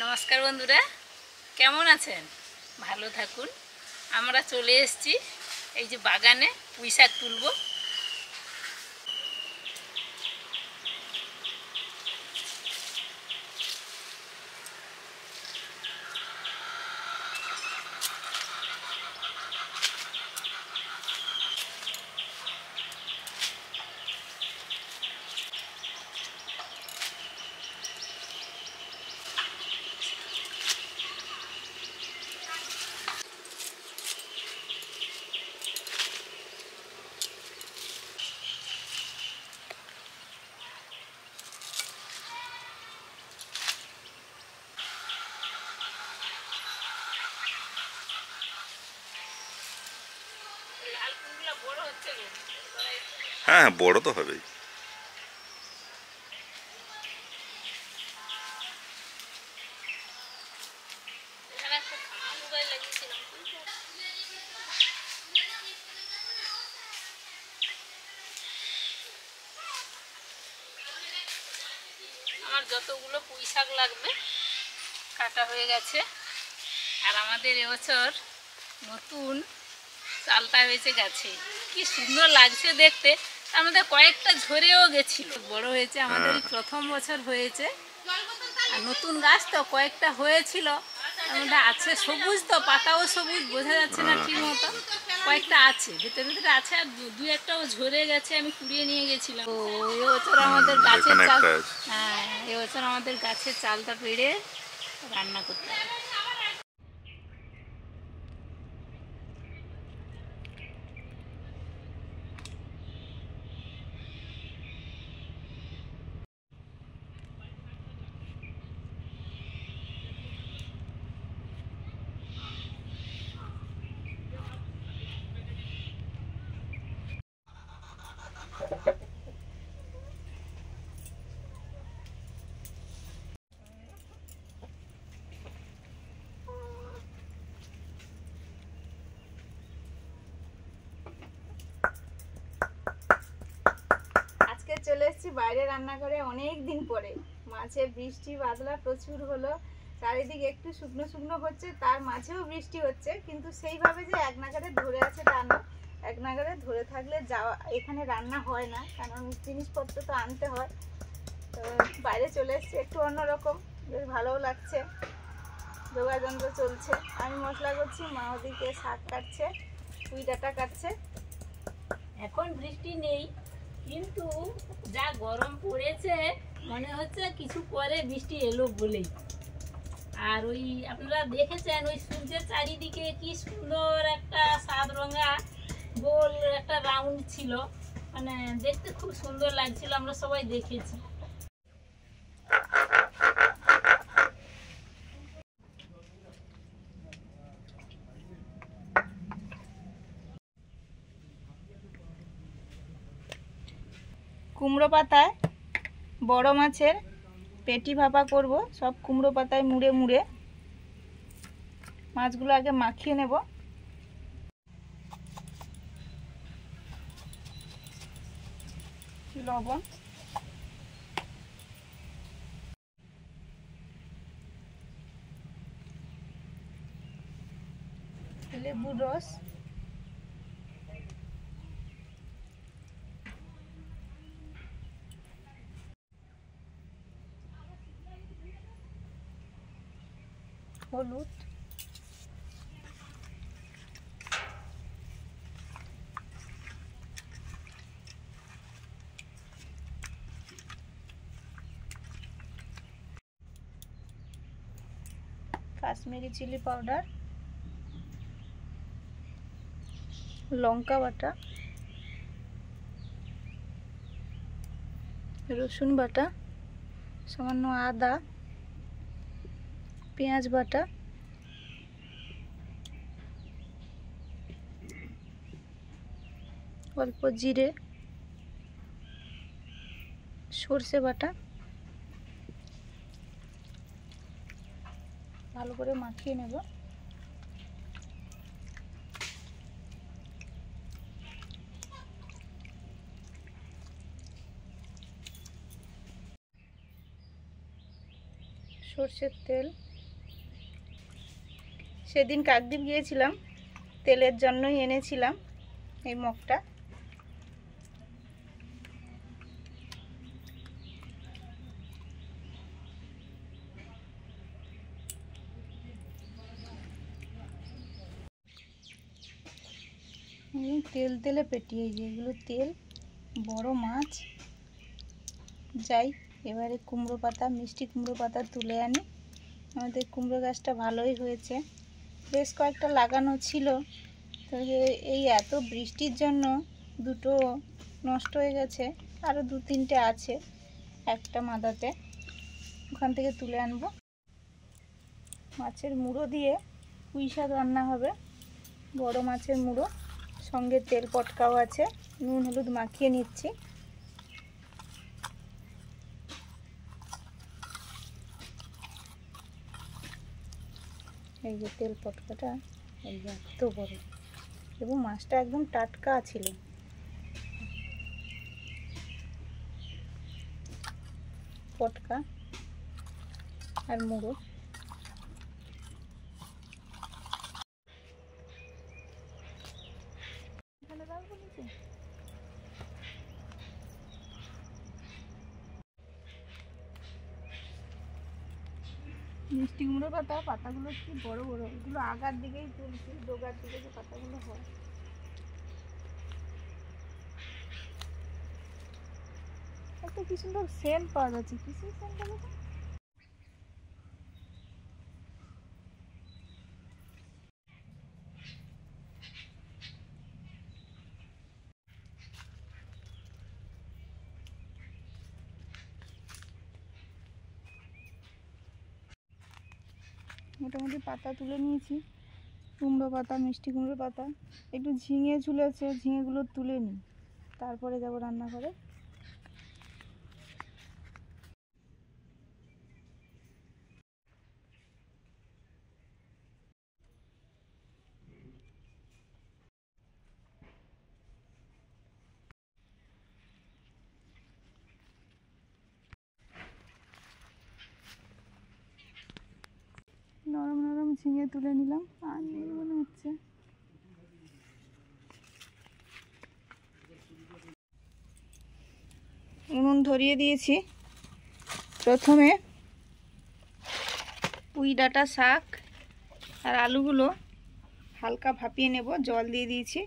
নমস্কার বন্ধুরা, কেমন আছেন? ভালো থাকুন। আমরা চলে এসেছি এই যে বাগানে পুঁই শাক তুলবো। হ্যাঁ, বড় তো হবেই। আমার যতগুলো পুঁই শাক লাগবে কাটা হয়ে গেছে। আর আমাদের এবছর নতুন চালটা হয়েছে গাছে, কি সুন্দর লাগছে দেখতে। আমাদের কয়েকটা ঝরেও গেছিল, বড় হয়েছে। আমাদের প্রথম বছর হয়েছে, আর নতুন গাছ তো কয়েকটা হয়েছিল। আমাদের আছে সবুজ, তো পাতাও সবুজ, বোঝা যাচ্ছে না ঠিক মতো। কয়েকটা আছে, ভিতরে ভিতরে আছে, আর দু একটাও ঝরে গেছে, আমি কুড়িয়ে নিয়ে গেছিলাম। তো এবছর আমাদের গাছের চাল, হ্যাঁ এবছর আমাদের গাছের চালটা পেড়ে রান্না করতে হবে। চলে এসেছি বাইরে রান্নাঘরে অনেক দিন পরে। মাঝে বৃষ্টি বাদলা প্রচুর হলো, চারিদিকে একটু শুকনো শুকনো হচ্ছে, তার মাঝেও বৃষ্টি হচ্ছে, কিন্তু সেইভাবে যে এক নাগারে ধরে আছে তা না। এক নাগারে ধরে থাকলে যাওয়া এখানে রান্না হয় না, কারণ জিনিসপত্র তো আনতে হয়। তো বাইরে চলে এসেছি, একটু অন্যরকম, বেশ ভালোও লাগছে। যোগাযন্ত্র চলছে, আমি মশলা করছি, মা ওদিকে শাক কাটছে, পুঁই ডাঁটা কাটছে। এখন বৃষ্টি নেই, কিন্তু যা গরম পড়েছে মনে হচ্ছে কিছু পরে বৃষ্টি এলো বলেই। আর ওই আপনারা দেখেছেন ওই সূর্যের চারিদিকে কি সুন্দর একটা সাত রঙা গোল একটা রাউন্ড ছিল, মানে দেখতে খুব সুন্দর লাগছিল, আমরা সবাই দেখেছি। কুমড়ো পাতায় বড় মাছের পেটি ভাপা করব। সব কুমড়ো পাতায় মুড়ে মুড়ে মাছগুলো আগে মাখিয়ে নেব। লবণ, লেবুর রস, হলুদ, কাশ্মীরি চিলি পাউডার, লঙ্কা বাটা, রসুন বাটা, সামান্য আদা, পেঁয়াজ বাটা, অল্প জিরে, সর্ষে বাটা, ভালো করে মাখিয়ে নেব। সর্ষের তেল, সেদিন কাকদ্বীপ গিয়েছিলাম, তেলের জন্যই এনেছিলাম এই মগটা। তেল তেলে পেটি, এই যে এগুলো তেল, বড় মাছ। যাই এবারে কুমড়ো পাতা, মিষ্টি কুমড়ো পাতা তুলে আনি। আমাদের কুমড়ো গাছটা ভালোই হয়েছে, বেশ কয়েকটা লাগানো ছিল, তো এই এত বৃষ্টির জন্য দুটো নষ্ট হয়ে গেছে, আরও 2-3টে আছে একটা মাদাতে, ওখান থেকে তুলে আনবো। মাছের মুড়ো দিয়ে পুঁই শাক রান্না হবে, বড় মাছের মুড়ো, সঙ্গে তেল পটকাও আছে, নুন হলুদ মাখিয়ে নিচ্ছি। এই যে তেল পটকাটা, এই যে এত বড়, এবং মাছটা একদম টাটকা ছিল। পটকা আর মুড়ো। মিষ্টি কুমড়োর পাতাগুলো কি বড় বড়, এগুলো আগার দিকেই তুলছি, ডোগার দিকে যে পাতাগুলো হয়। একটা কি সুন্দর সেন্ট পাওয়া যাচ্ছে, কিসের সেন্ট পাওয়া যাচ্ছে? মোটামুটি পাতা তুলে নিয়েছি, কুমড়ো পাতা, মিষ্টি কুমড়ো পাতা, একটু ঝিঙে ঝুলেছে, ঝিঙেগুলো তুলে নিই, তারপরে যাব রান্নাঘরে। নরম নরম ঝিঙে তুলে নিলাম, আর নেই মনে হচ্ছে। উনুন ধরিয়ে দিয়েছি। প্রথমে পুঁই ডাঁটা শাক আর আলুগুলো হালকা ভাপিয়ে নেব, জল দিয়ে দিয়েছি।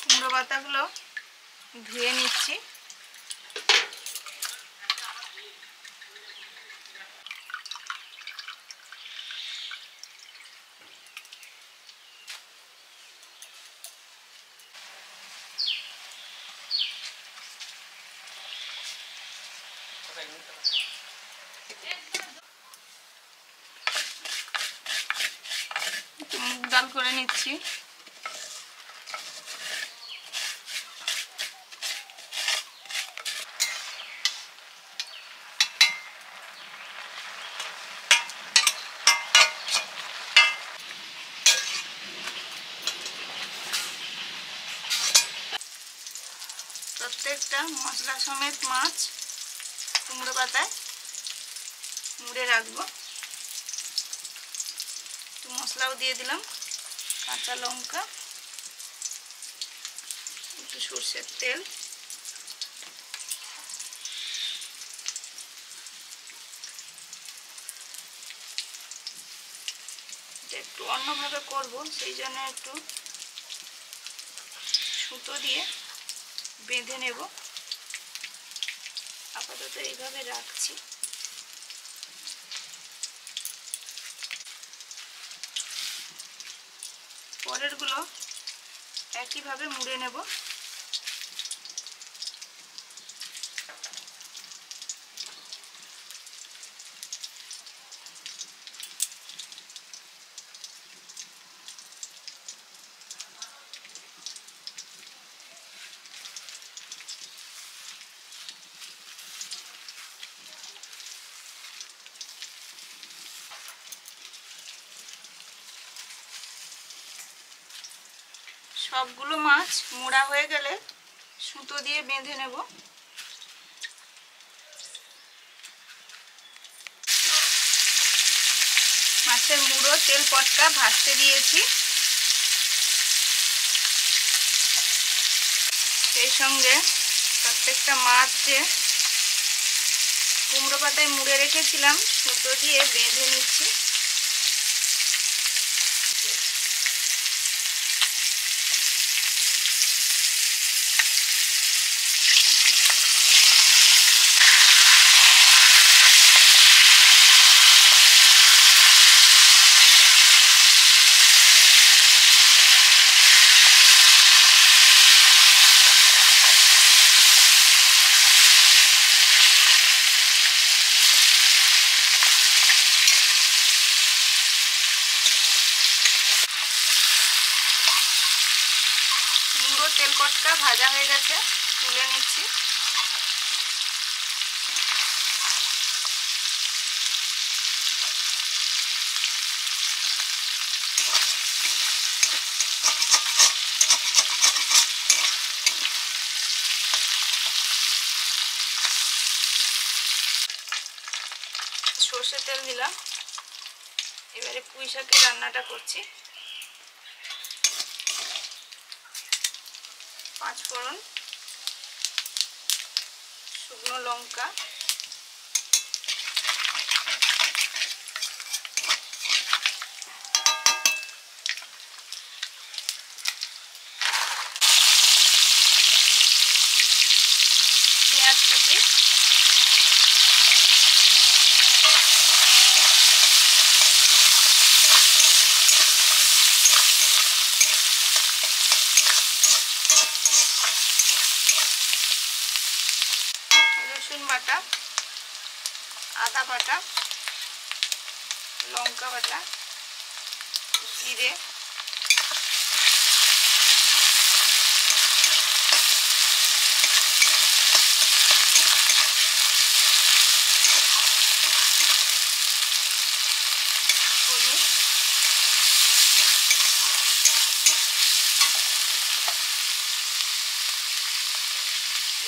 কুমড়ো পাতাগুলো ধুয়ে নিচ্ছি। মুগ ডাল করে নিচ্ছি। প্রত্যেকটা মশলা সমেত মাছ কুমড়ো পাতায় মুড়ে রাখবো। একটু মশলাও দিয়ে দিলাম, কাঁচা লঙ্কা, একটু সরষের তেল, একটু অন্যভাবে করব, সেই জন্য একটু সুতো দিয়ে বেঁধে নেব। আপাতত এইভাবে রাখছি। পরেরগুলো একইভাবে মুড়ে নেব। সবগুলো মাছ মোড়া হয়ে গেলে সুতো দিয়ে বেঁধে নেব। মাছের মুড়ো তেল পটকা ভাজতে দিয়েছি, সেই সঙ্গে প্রত্যেকটা মাছ যে কুমড়ো পাতায় মুড়ে রেখেছিলাম সুতো দিয়ে বেঁধে নিচ্ছি। মুড়ো তেল কটকা ভাজা হয়ে গেছে, তুলে নিচ্ছি। সর্ষের তেল দিলাম। এবারে পুঁই শাকের রান্নাটা করছি। 5 ফোড়ন, শুকনো লঙ্কা, পেঁয়াজ কুচি, রসুন বাটা, আদা বাটা, লঙ্কা বাটা, জিরে, হলুদ,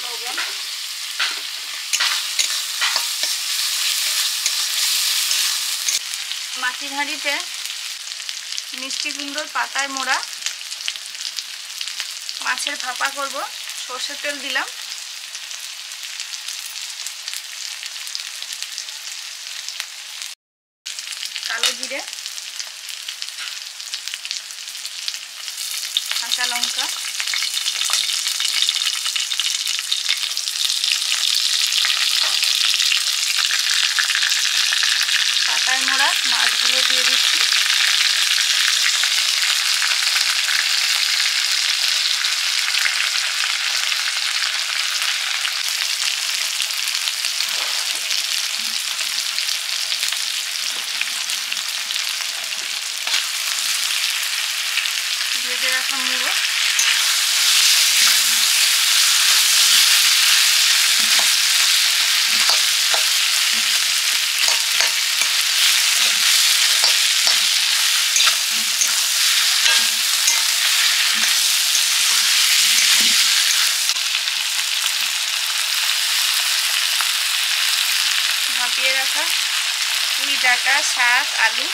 লবণ, মাটির হাঁড়িতে মিষ্টি কুমড়োর পাতায় মোড়া মাছের ভাপা করব। সর্ষের তেল দিলাম, কালো জিরে, কাঁচা লঙ্কা, পাতায় মোড়া মাছগুলো দিয়ে দিচ্ছি। ভেজে রাখা মুড়ো, ভাপিয়ে রাখা পুঁই ডাঁটা, শাক, আলু,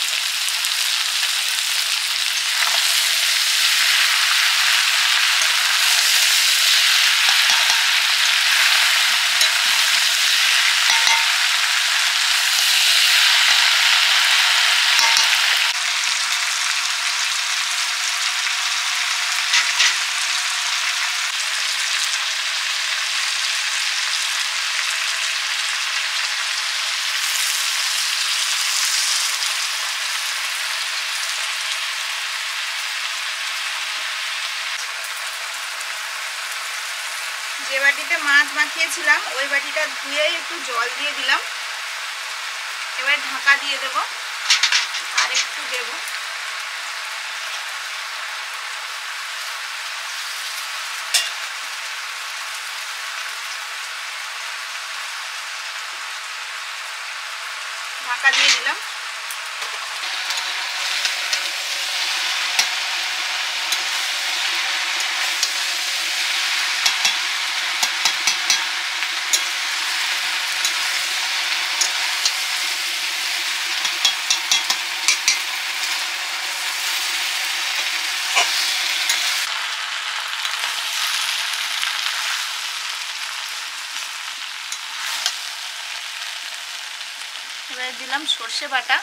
যে বাটিতে মাছ মাখিয়েছিলাম ওই বাটিটা ধুয়ে একটু জল দিয়ে দিলাম। এবার ঢাকা দিয়ে দেব, আর একটু দেব। ঢাকা দিয়ে দিলাম। এবারে দিলাম সর্ষে বাটা,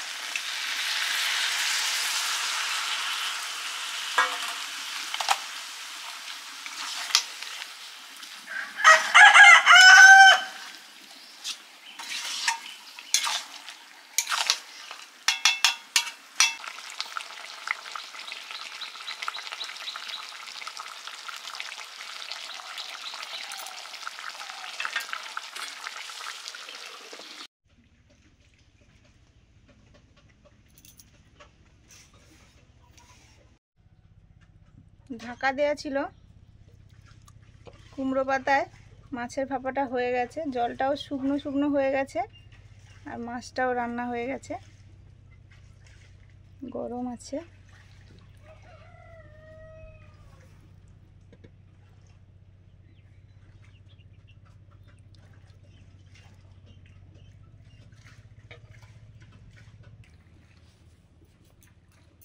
ঢাকা দেওয়া ছিল। কুমড়ো পাতায় মাছের ভাপাটা হয়ে গেছে, জলটাও শুকনো শুকনো হয়ে গেছে, আর মাছটাও রান্না হয়ে গেছে, গরম আছে।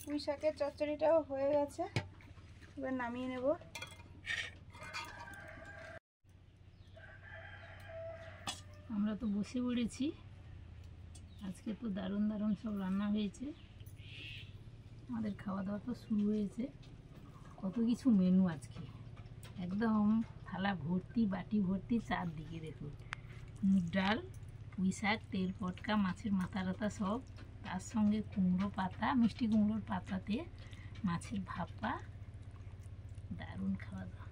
পুঁই শাকের চচ্চড়িটাও হয়ে গেছে, এবার নামিয়ে নেব। আমরা তো বসে পড়েছি। আজকে তো দারুণ দারুণ সব রান্না হয়েছে, আমাদের খাওয়া দাওয়া তো শুরু হয়েছে। কত কিছু মেনু আজকে, একদম থালা ভর্তি, বাটি ভর্তি, চারদিকে দেখুন মুগ ডাল, পুঁই শাক, তেল পটকা, মাছের মাথা টাথা সব, তার সঙ্গে কুমড়ো পাতা, মিষ্টি কুমড়োর পাতাতে মাছের ভাপা, দারুণ খাওয়া দাওয়া।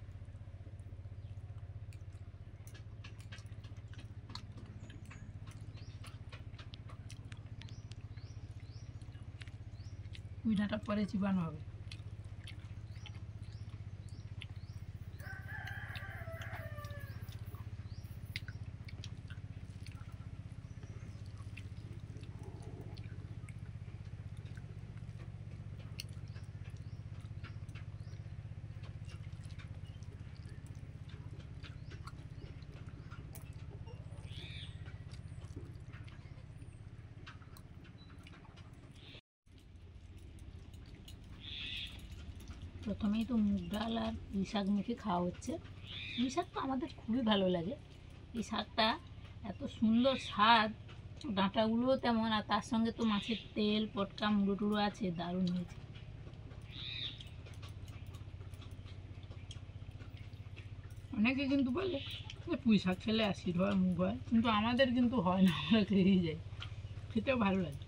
পিঠাটা পরে চিবানো হবে। প্রথমেই তো মুগ ডাল আর পুঁই শাক মেখে খাওয়া হচ্ছে। পুঁই শাক তো আমাদের খুবই ভালো লাগে। এই শাকটা এত সুন্দর স্বাদ, ডাঁটাগুলোও তেমন, আর তার সঙ্গে তো মাছের তেল পটকা মুড়ো টুড়ো আছে, দারুণ হয়েছে। অনেকে কিন্তু বলে যে পুঁই শাক খেলে অ্যাসিড হয়, মুখ হয়, কিন্তু আমাদের কিন্তু হয় না, আমরা খেয়েই যাই, খেতেও ভালো লাগে।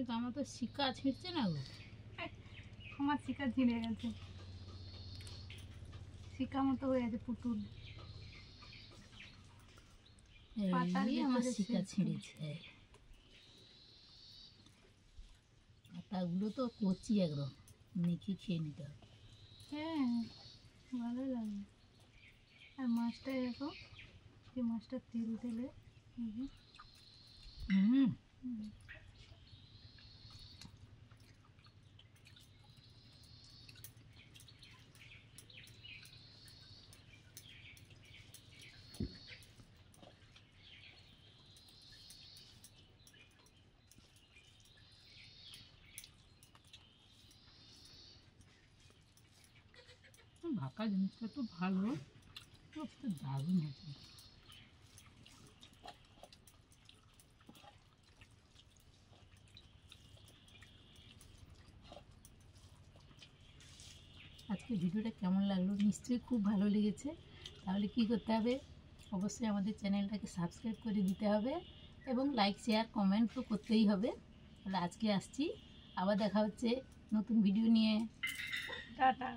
তো আমার তো শিকা ছিঁড়ছে না গো, আমার শিকা ছিঁড়ে গেছে, শিকা মতো হয়ে গেছে পুতুল। আমার শিকা ছিঁড়েছে। পাতাগুলো তো কচি, একদম মেখে খেয়ে নিতে হবে। হ্যাঁ, ভালো লাগে। আর মাছটা এরকম, যে মাছটা তেল তেলে। ভাপা জিনিসটা তো ভালো, দারুণ হয়েছে। আজকে ভিডিওটা কেমন লাগলো, নিশ্চয়ই খুব ভালো লেগেছে। তাহলে কি করতে হবে, অবশ্যই আমাদের চ্যানেলটাকে সাবস্ক্রাইব করে দিতে হবে, এবং লাইক শেয়ার কমেন্ট তো করতেই হবে। তাহলে আজকে আসছি, আবার দেখা হচ্ছে নতুন ভিডিও নিয়ে। টাটা।